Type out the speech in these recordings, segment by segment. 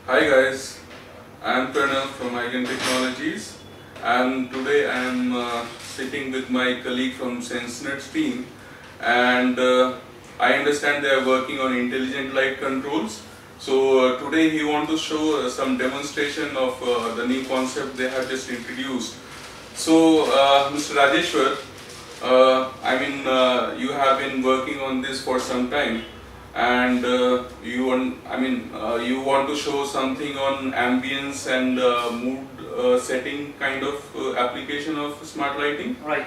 Hi guys, I am Pranav from Eigen Technologies, and today I am sitting with my colleague from Sensenuts team, and I understand they are working on intelligent light controls. So today he wants to show some demonstration of the new concept they have just introduced. So Mr. Rajeshwar, you have been working on this for some time, and you want to show something on ambience and mood setting kind of application of smart lighting. Right.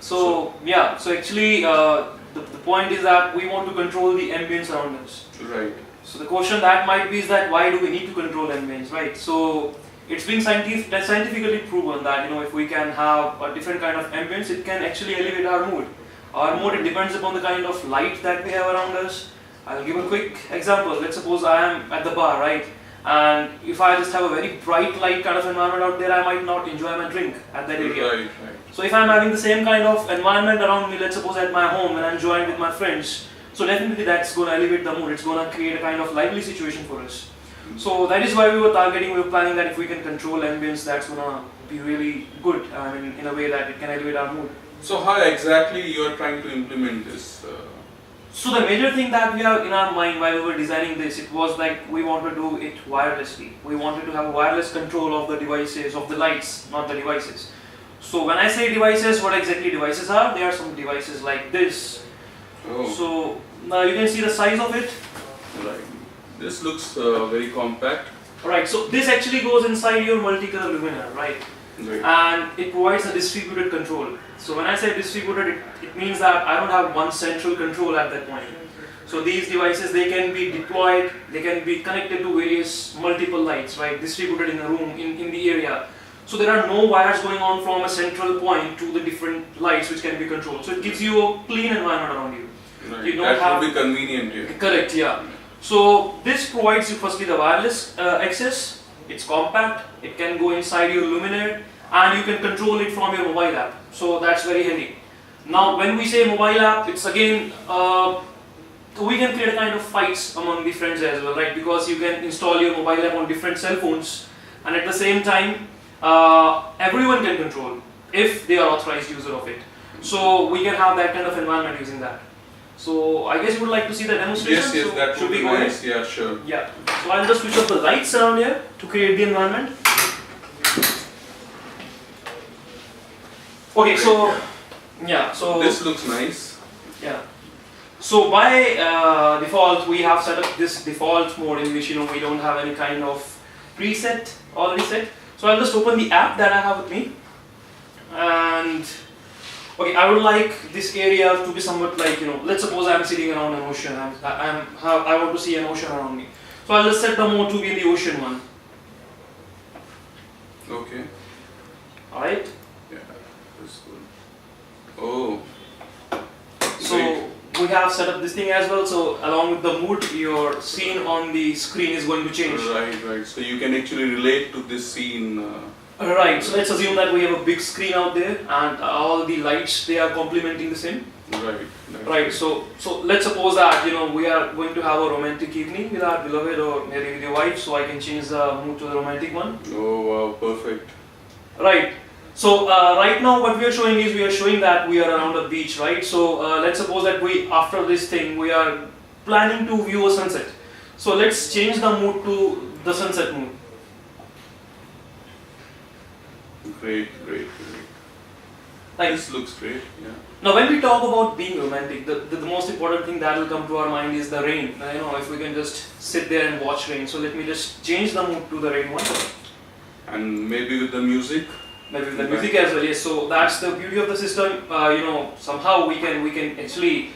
So actually the point is that we want to control the ambience around us. Right. So the question that might be is that why do we need to control ambience, right? So it's been scientifically proven that if we can have a different kind of ambience, it can actually elevate our mood. Our mood, it depends upon the kind of light that we have around us. I'll give a quick example. Let's suppose I am at the bar, right? And if I just have a very bright light kind of environment out there, I might not enjoy my drink at that area. Right. So if I'm having the same kind of environment around me, let's suppose at my home and I'm enjoying with my friends, so definitely that's going to elevate the mood. It's going to create a kind of lively situation for us. So that is why we were planning that if we can control ambience, that's going to be really good. In a way that it can elevate our mood. So how exactly you are trying to implement this? So the major thing that we have in our mind while we were designing this, it was like we want to do it wirelessly. We wanted to have a wireless control of the devices, of the lights, not the devices. So when I say devices, what exactly devices are? There are some devices like this. Oh. So now you can see the size of it. Right. This looks very compact. Alright, so this actually goes inside your multicolor luminaire, right? Right. And it provides a distributed control. So when I say distributed, it means that I don't have one central control at that point. So these devices, they can be deployed, they can be connected to various multiple lights, right? Distributed in a room, in the area. So there are no wires going on from a central point to the different lights which can be controlled. So it gives you a clean environment around you. Right. You don't that would be convenient here. Correct, yeah. So this provides you firstly the wireless access. It's compact, it can go inside your luminaire, and you can control it from your mobile app. So that's very handy. Now when we say mobile app, it's again, we can create a kind of fights among the friends as well, right? Because you can install your mobile app on different cell phones, and at the same time, everyone can control if they are authorized user of it. So we can have that kind of environment using that. So I guess you would like to see the demonstration. Yes, so that should would we be go nice. ahead? Yeah, sure. Yeah. So I'll just switch off the lights around here to create the environment. Okay, so This looks nice. Yeah. So by default, we have set up this default mode in which we don't have any kind of preset already set. So I'll just open the app that I have with me, and okay, I would like this area to be somewhat like let's suppose I'm sitting around an ocean. I want to see an ocean around me. So I'll just set the mode to be in the ocean one. Okay. All right. Yeah, that's good. Oh. So Great. we have set up this thing as well. So along with the mood, your scene on the screen is going to change. Right. So you can actually relate to this scene. Right. So let's assume that we have a big screen out there, and all the lights, they are complementing the same. Right. So let's suppose that we are going to have a romantic evening with our beloved or maybe with your wife. So I can change the mood to the romantic one. Oh wow, perfect. Right. So right now what we are showing that we are around a beach, right? So let's suppose that after this thing we are planning to view a sunset. So let's change the mood to the sunset mood. Great. Like, This looks great. Yeah. now when we talk about being romantic, the most important thing that will come to our mind is the rain. If we can just sit there and watch rain. So let me just change the mood to the rain one. And maybe with the music. Maybe with the music as well, yes. So that's the beauty of the system. Somehow we can actually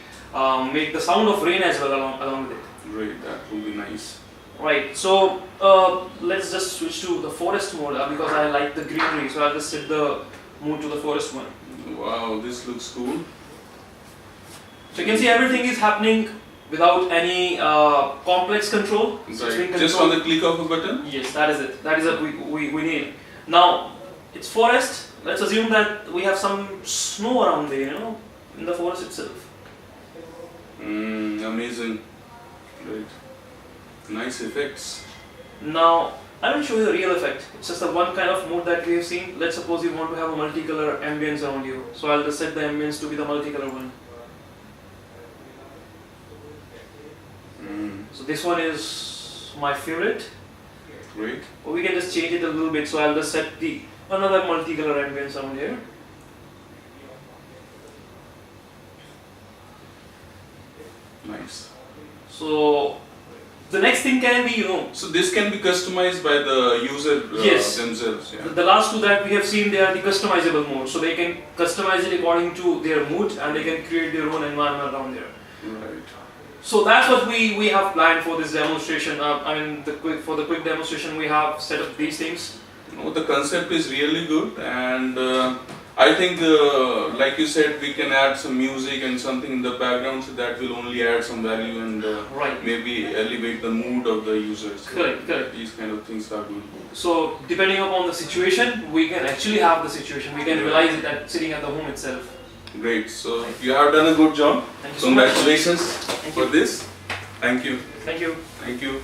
make the sound of rain as well along with it. Great, that would be nice. Right. So let's just switch to the forest mode because I like the greenery. So I'll just set the mood to the forest one. Wow, this looks cool. So you can see everything is happening without any complex control. So it's being Just on controlled. the click of a button? Yes, that is it. That is what we need. Now, it's forest. Let's assume that we have some snow around there, in the forest itself. Amazing. Great. Nice effects. Now, I will show you the real effect. It's just the one kind of mode that we have seen. Let's suppose you want to have a multicolor ambience around you. So I'll just set the ambience to be the multicolor one. So this one is my favorite. Great. Or we can just change it a little bit. So I'll just set the another multicolor ambience around here. Nice. So the next thing can be, So this can be customized by the user Yes. themselves. Yeah. the last two that we have seen, they are the customizable mode. So they can customize it according to their mood and they can create their own environment around there. Right. So that's what we have planned for this demonstration. For the quick demonstration, we have set up these things. No, the concept is really good, and I think, like you said, we can add some music and something in the background, so that will only add some value and Right. maybe elevate the mood of the users. Correct. These kind of things are good. So depending upon the situation, we can actually have the situation. We can realize it at sitting at the home itself. Great. So you have done a good job. Thank you so much. Congratulations Thank for you. this. Thank you. Thank you. Thank you.